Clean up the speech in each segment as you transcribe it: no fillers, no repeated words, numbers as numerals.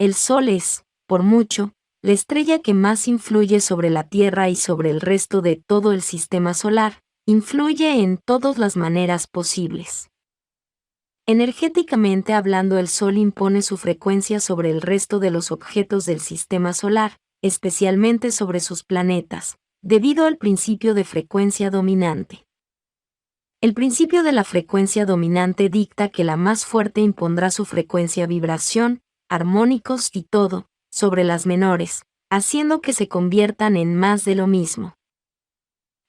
El Sol es, por mucho, la estrella que más influye sobre la Tierra y sobre el resto de todo el sistema solar, influye en todas las maneras posibles. Energéticamente hablando, el Sol impone su frecuencia sobre el resto de los objetos del sistema solar, especialmente sobre sus planetas, debido al principio de frecuencia dominante. El principio de la frecuencia dominante dicta que la más fuerte impondrá su frecuencia, vibración, armónicos y todo, sobre las menores, haciendo que se conviertan en más de lo mismo.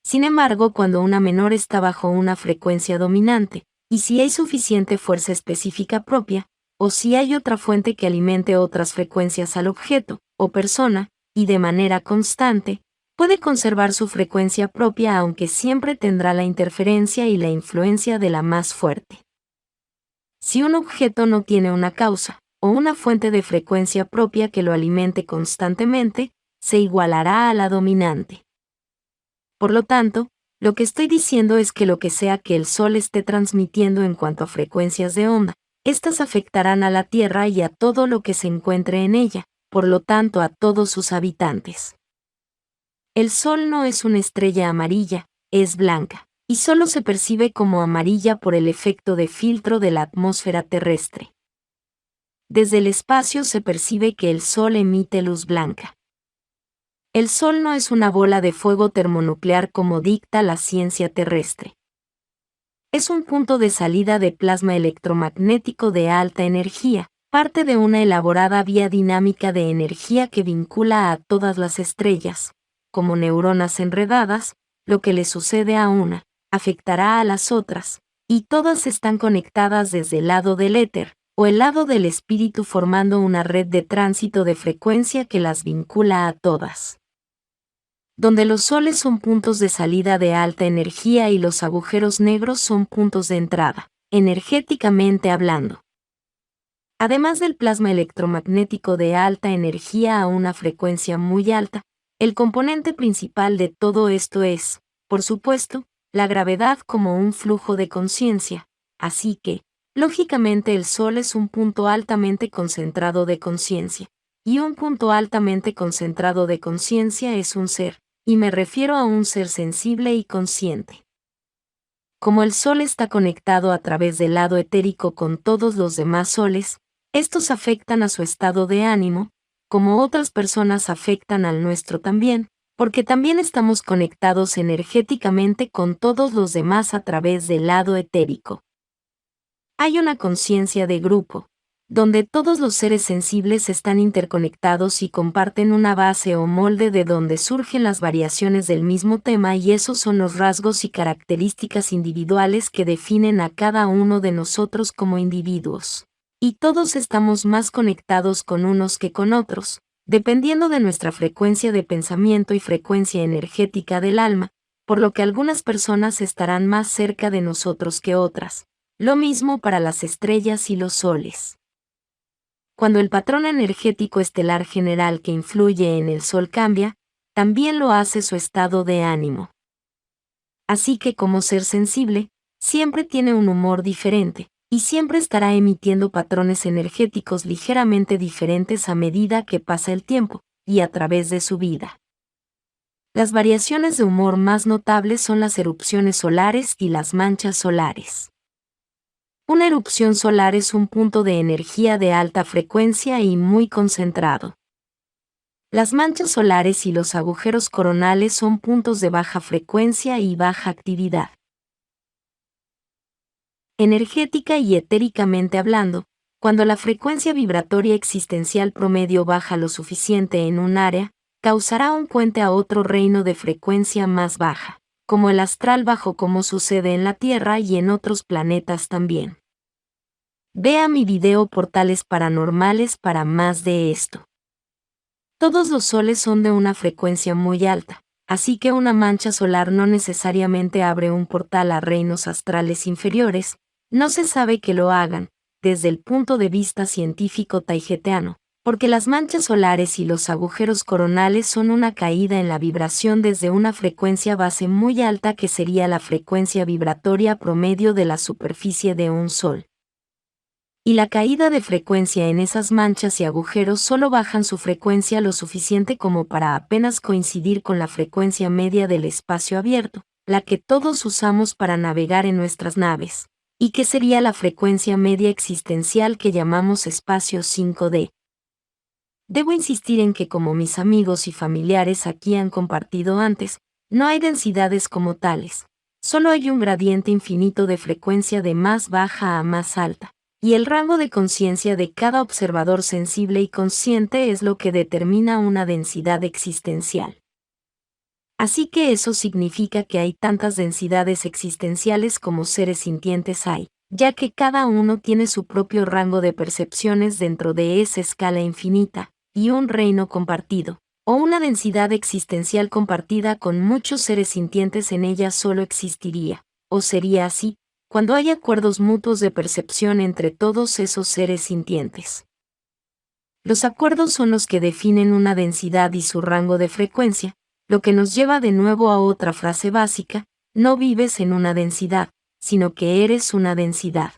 Sin embargo, cuando una menor está bajo una frecuencia dominante, y si hay suficiente fuerza específica propia, o si hay otra fuente que alimente otras frecuencias al objeto, o persona, y de manera constante, puede conservar su frecuencia propia, aunque siempre tendrá la interferencia y la influencia de la más fuerte. Si un objeto no tiene una causa, o una fuente de frecuencia propia que lo alimente constantemente, se igualará a la dominante. Por lo tanto, lo que estoy diciendo es que lo que sea que el Sol esté transmitiendo en cuanto a frecuencias de onda, estas afectarán a la Tierra y a todo lo que se encuentre en ella, por lo tanto a todos sus habitantes. El Sol no es una estrella amarilla, es blanca, y solo se percibe como amarilla por el efecto de filtro de la atmósfera terrestre. Desde el espacio se percibe que el Sol emite luz blanca. El Sol no es una bola de fuego termonuclear como dicta la ciencia terrestre. Es un punto de salida de plasma electromagnético de alta energía, parte de una elaborada vía dinámica de energía que vincula a todas las estrellas. Como neuronas enredadas, lo que le sucede a una, afectará a las otras, y todas están conectadas desde el lado del éter, o el lado del espíritu, formando una red de tránsito de frecuencia que las vincula a todas. Donde los soles son puntos de salida de alta energía y los agujeros negros son puntos de entrada, energéticamente hablando. Además del plasma electromagnético de alta energía a una frecuencia muy alta, el componente principal de todo esto es, por supuesto, la gravedad como un flujo de conciencia, así que, lógicamente, el Sol es un punto altamente concentrado de conciencia, y un punto altamente concentrado de conciencia es un ser, y me refiero a un ser sensible y consciente. Como el Sol está conectado a través del lado etérico con todos los demás soles, estos afectan a su estado de ánimo, como otras personas afectan al nuestro también, porque también estamos conectados energéticamente con todos los demás a través del lado etérico. Hay una conciencia de grupo, donde todos los seres sensibles están interconectados y comparten una base o molde de donde surgen las variaciones del mismo tema, y esos son los rasgos y características individuales que definen a cada uno de nosotros como individuos. Y todos estamos más conectados con unos que con otros, dependiendo de nuestra frecuencia de pensamiento y frecuencia energética del alma, por lo que algunas personas estarán más cerca de nosotros que otras. Lo mismo para las estrellas y los soles. Cuando el patrón energético estelar general que influye en el Sol cambia, también lo hace su estado de ánimo. Así que como ser sensible, siempre tiene un humor diferente, y siempre estará emitiendo patrones energéticos ligeramente diferentes a medida que pasa el tiempo, y a través de su vida. Las variaciones de humor más notables son las erupciones solares y las manchas solares. Una erupción solar es un punto de energía de alta frecuencia y muy concentrado. Las manchas solares y los agujeros coronales son puntos de baja frecuencia y baja actividad. Energética y etéricamente hablando, cuando la frecuencia vibratoria existencial promedio baja lo suficiente en un área, causará un puente a otro reino de frecuencia más baja, como el astral bajo, como sucede en la Tierra y en otros planetas también. Vea mi video Portales Paranormales para más de esto. Todos los soles son de una frecuencia muy alta, así que una mancha solar no necesariamente abre un portal a reinos astrales inferiores. No se sabe que lo hagan, desde el punto de vista científico taijeteano, porque las manchas solares y los agujeros coronales son una caída en la vibración desde una frecuencia base muy alta, que sería la frecuencia vibratoria promedio de la superficie de un sol. y la caída de frecuencia en esas manchas y agujeros solo bajan su frecuencia lo suficiente como para apenas coincidir con la frecuencia media del espacio abierto, la que todos usamos para navegar en nuestras naves, y que sería la frecuencia media existencial que llamamos espacio 5D. Debo insistir en que, como mis amigos y familiares aquí han compartido antes, no hay densidades como tales, solo hay un gradiente infinito de frecuencia de más baja a más alta, y el rango de conciencia de cada observador sensible y consciente es lo que determina una densidad existencial. Así que eso significa que hay tantas densidades existenciales como seres sintientes hay, ya que cada uno tiene su propio rango de percepciones dentro de esa escala infinita, y un reino compartido, o una densidad existencial compartida con muchos seres sintientes en ella solo existiría, o sería así, cuando hay acuerdos mutuos de percepción entre todos esos seres sintientes. Los acuerdos son los que definen una densidad y su rango de frecuencia, lo que nos lleva de nuevo a otra frase básica: no vives en una densidad, sino que eres una densidad.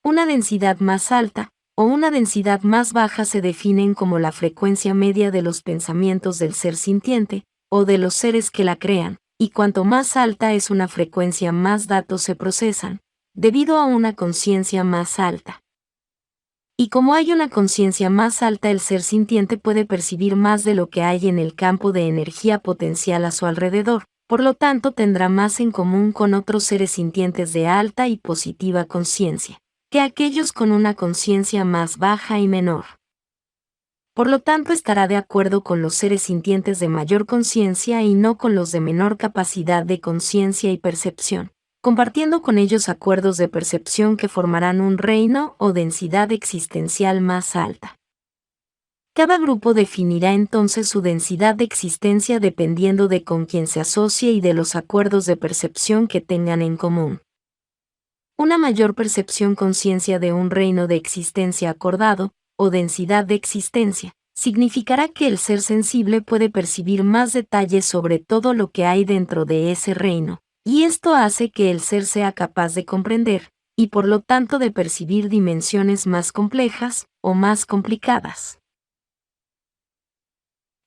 Una densidad más alta, o una densidad más baja se definen como la frecuencia media de los pensamientos del ser sintiente, o de los seres que la crean, y cuanto más alta es una frecuencia más datos se procesan, debido a una conciencia más alta. Y como hay una conciencia más alta, el ser sintiente puede percibir más de lo que hay en el campo de energía potencial a su alrededor, por lo tanto tendrá más en común con otros seres sintientes de alta y positiva conciencia que aquellos con una conciencia más baja y menor. Por lo tanto, estará de acuerdo con los seres sintientes de mayor conciencia y no con los de menor capacidad de conciencia y percepción, compartiendo con ellos acuerdos de percepción que formarán un reino o densidad existencial más alta. Cada grupo definirá entonces su densidad de existencia dependiendo de con quién se asocie y de los acuerdos de percepción que tengan en común. Una mayor percepción conciencia de un reino de existencia acordado, o densidad de existencia, significará que el ser sensible puede percibir más detalles sobre todo lo que hay dentro de ese reino, y esto hace que el ser sea capaz de comprender, y por lo tanto de percibir dimensiones más complejas, o más complicadas.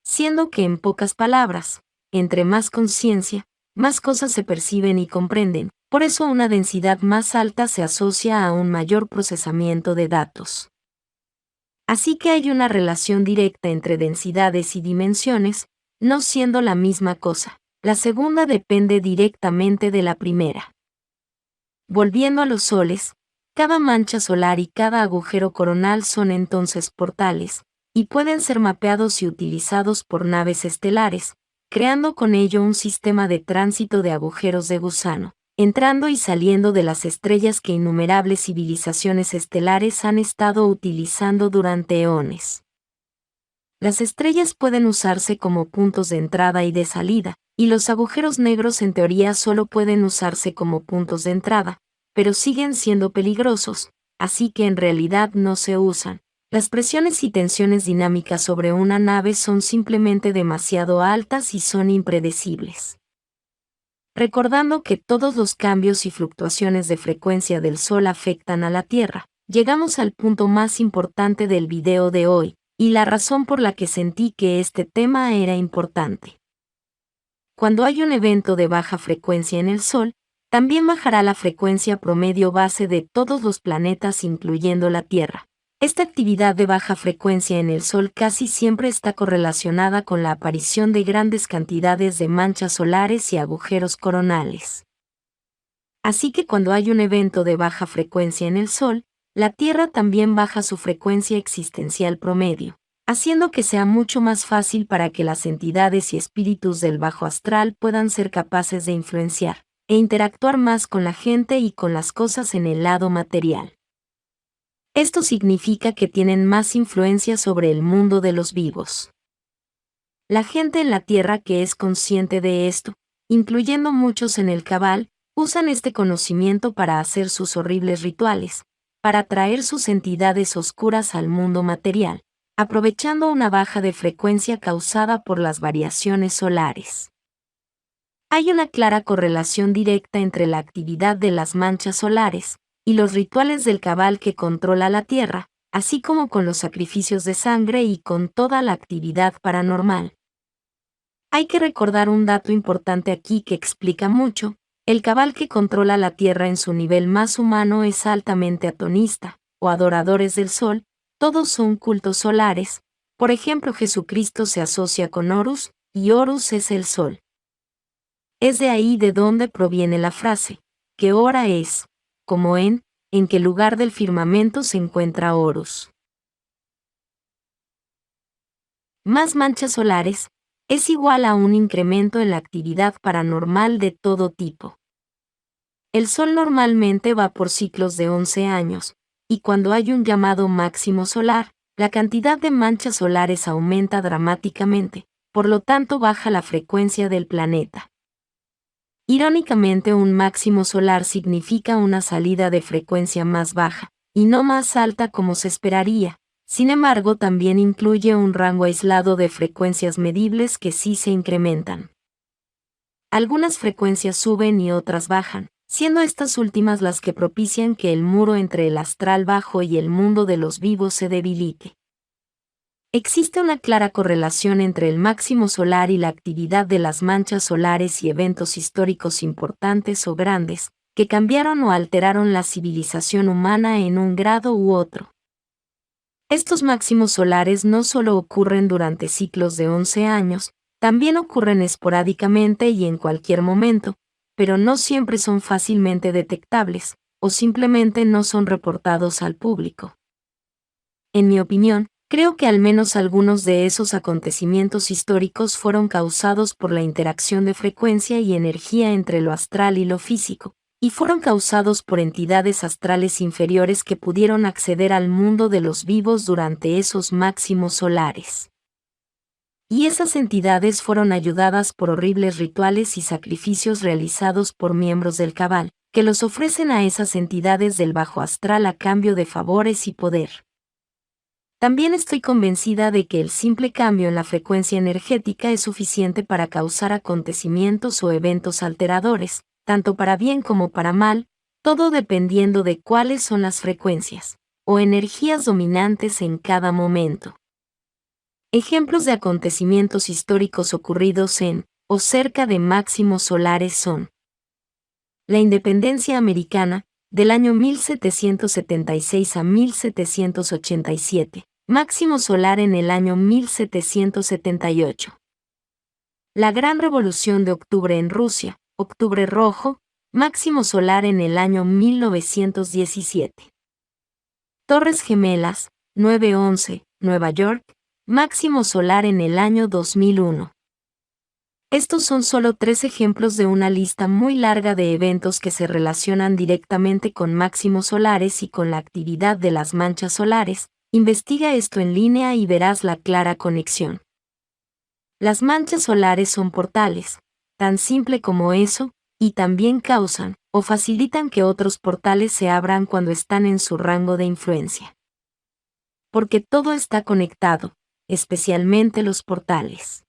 Siendo que, en pocas palabras, entre más conciencia, más cosas se perciben y comprenden, por eso una densidad más alta se asocia a un mayor procesamiento de datos. Así que hay una relación directa entre densidades y dimensiones, no siendo la misma cosa. La segunda depende directamente de la primera. Volviendo a los soles, cada mancha solar y cada agujero coronal son entonces portales, y pueden ser mapeados y utilizados por naves estelares, creando con ello un sistema de tránsito de agujeros de gusano, entrando y saliendo de las estrellas que innumerables civilizaciones estelares han estado utilizando durante eones. Las estrellas pueden usarse como puntos de entrada y de salida, y los agujeros negros en teoría solo pueden usarse como puntos de entrada, pero siguen siendo peligrosos, así que en realidad no se usan. Las presiones y tensiones dinámicas sobre una nave son simplemente demasiado altas y son impredecibles. Recordando que todos los cambios y fluctuaciones de frecuencia del Sol afectan a la Tierra, llegamos al punto más importante del video de hoy, y la razón por la que sentí que este tema era importante. Cuando hay un evento de baja frecuencia en el Sol, también bajará la frecuencia promedio base de todos los planetas incluyendo la Tierra. Esta actividad de baja frecuencia en el Sol casi siempre está correlacionada con la aparición de grandes cantidades de manchas solares y agujeros coronales. Así que cuando hay un evento de baja frecuencia en el Sol, la Tierra también baja su frecuencia existencial promedio, haciendo que sea mucho más fácil para que las entidades y espíritus del bajo astral puedan ser capaces de influenciar e interactuar más con la gente y con las cosas en el lado material. Esto significa que tienen más influencia sobre el mundo de los vivos. La gente en la Tierra que es consciente de esto, incluyendo muchos en el Cabal, usan este conocimiento para hacer sus horribles rituales, para atraer sus entidades oscuras al mundo material, aprovechando una baja de frecuencia causada por las variaciones solares. Hay una clara correlación directa entre la actividad de las manchas solares, y los rituales del cabal que controla la Tierra, así como con los sacrificios de sangre y con toda la actividad paranormal. Hay que recordar un dato importante aquí que explica mucho: el cabal que controla la Tierra en su nivel más humano es altamente atonista, o adoradores del Sol. Todos son cultos solares. Por ejemplo, Jesucristo se asocia con Horus, y Horus es el Sol. Es de ahí de donde proviene la frase, que hora es, como en qué lugar del firmamento se encuentra Horus. Más manchas solares es igual a un incremento en la actividad paranormal de todo tipo. El Sol normalmente va por ciclos de 11 años, y cuando hay un llamado máximo solar, la cantidad de manchas solares aumenta dramáticamente, por lo tanto baja la frecuencia del planeta. Irónicamente, un máximo solar significa una salida de frecuencia más baja, y no más alta como se esperaría. Sin embargo, también incluye un rango aislado de frecuencias medibles que sí se incrementan. Algunas frecuencias suben y otras bajan, siendo estas últimas las que propician que el muro entre el astral bajo y el mundo de los vivos se debilite. Existe una clara correlación entre el máximo solar y la actividad de las manchas solares y eventos históricos importantes o grandes, que cambiaron o alteraron la civilización humana en un grado u otro. Estos máximos solares no solo ocurren durante ciclos de 11 años, también ocurren esporádicamente y en cualquier momento, pero no siempre son fácilmente detectables, o simplemente no son reportados al público. En mi opinión, creo que al menos algunos de esos acontecimientos históricos fueron causados por la interacción de frecuencia y energía entre lo astral y lo físico, y fueron causados por entidades astrales inferiores que pudieron acceder al mundo de los vivos durante esos máximos solares. Y esas entidades fueron ayudadas por horribles rituales y sacrificios realizados por miembros del cabal, que los ofrecen a esas entidades del bajo astral a cambio de favores y poder. También estoy convencida de que el simple cambio en la frecuencia energética es suficiente para causar acontecimientos o eventos alteradores, tanto para bien como para mal, todo dependiendo de cuáles son las frecuencias o energías dominantes en cada momento. Ejemplos de acontecimientos históricos ocurridos en o cerca de máximos solares son: la independencia americana, del año 1776 a 1787, máximo solar en el año 1778. La Gran Revolución de Octubre en Rusia, Octubre Rojo, máximo solar en el año 1917. Torres Gemelas, 9/11, Nueva York, máximo solar en el año 2001. Estos son solo 3 ejemplos de una lista muy larga de eventos que se relacionan directamente con máximos solares y con la actividad de las manchas solares. Investiga esto en línea y verás la clara conexión. Las manchas solares son portales, tan simple como eso, y también causan o facilitan que otros portales se abran cuando están en su rango de influencia. Porque todo está conectado, especialmente los portales.